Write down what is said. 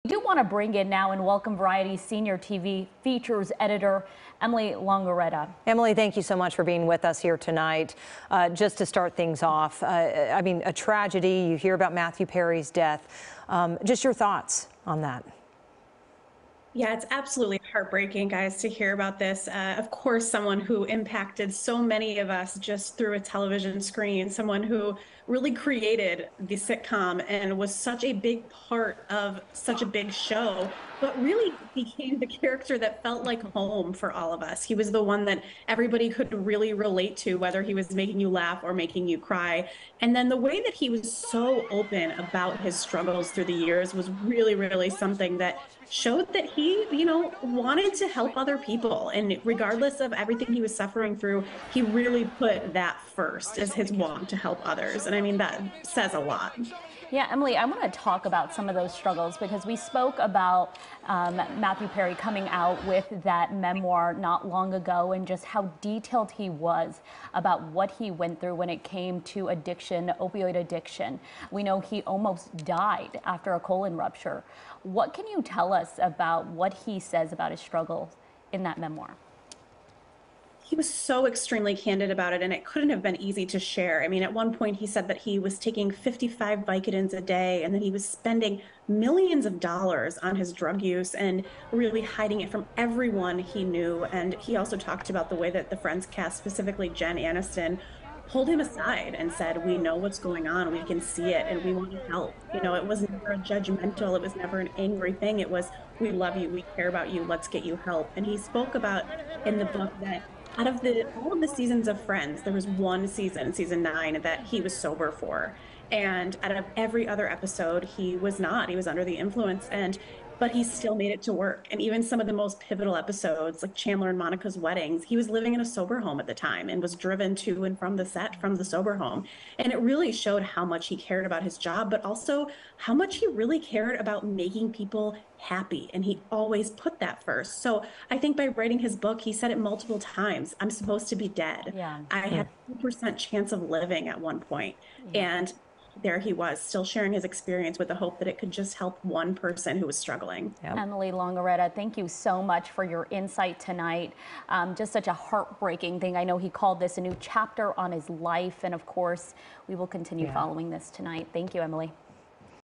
We do want to bring in now and welcome Variety's senior TV features editor, Emily Longeretta. Emily, thank you so much for being with us here tonight. Just to start things off, I mean, a tragedy. You hear about Matthew Perry's death. Just your thoughts on that. Yeah, it's absolutely heartbreaking, guys, to hear about this. Of course, someone who impacted so many of us just through a television screen, someone who really created the sitcom and was such a big part of such a big show, but really became the character that felt like home for all of us. He was the one that everybody could really relate to, whether he was making you laugh or making you cry. And then the way that he was so open about his struggles through the years was really, really something that showed that he, wanted to help other people. And regardless of everything he was suffering through, he really put that first as his want to help others. And I mean, that says a lot. Yeah, Emily, I want to talk about some of those struggles because we spoke about Matthew Perry coming out with that memoir not long ago and just how detailed he was about what he went through when it came to addiction, opioid addiction. We know he almost died after a colon rupture. What can you tell us about what he says about his struggles in that memoir? He was so extremely candid about it, and it couldn't have been easy to share. I mean, at one point he said that he was taking 55 Vicodins a day and that he was spending millions of dollars on his drug use and really hiding it from everyone he knew. And he also talked about the way that the Friends cast, specifically Jen Aniston, pulled him aside and said, "We know what's going on, we can see it, and we want to help." It was never a judgmental, it was never an angry thing. It was, "We love you, we care about you, let's get you help." And he spoke about in the book that out of all of the seasons of Friends, there was one season, season 9, that he was sober for. And out of every other episode, he was not. He was under the influence, but he still made it to work. And even some of the most pivotal episodes, like Chandler and Monica's weddings, he was living in a sober home at the time and was driven to and from the set from the sober home. And it really showed how much he cared about his job, but also how much he really cared about making people happy. And he always put that first. So I think by writing his book, he said it multiple times: "I'm supposed to be dead. Yeah. I had a 2% chance of living at one point." And there he was, still sharing his experience with the hope that it could just help one person who was struggling. Yep. Emily Longeretta, thank you so much for your insight tonight. Just such a heartbreaking thing. I know he called this a new chapter on his life, and of course, we will continue following this tonight. Thank you, Emily.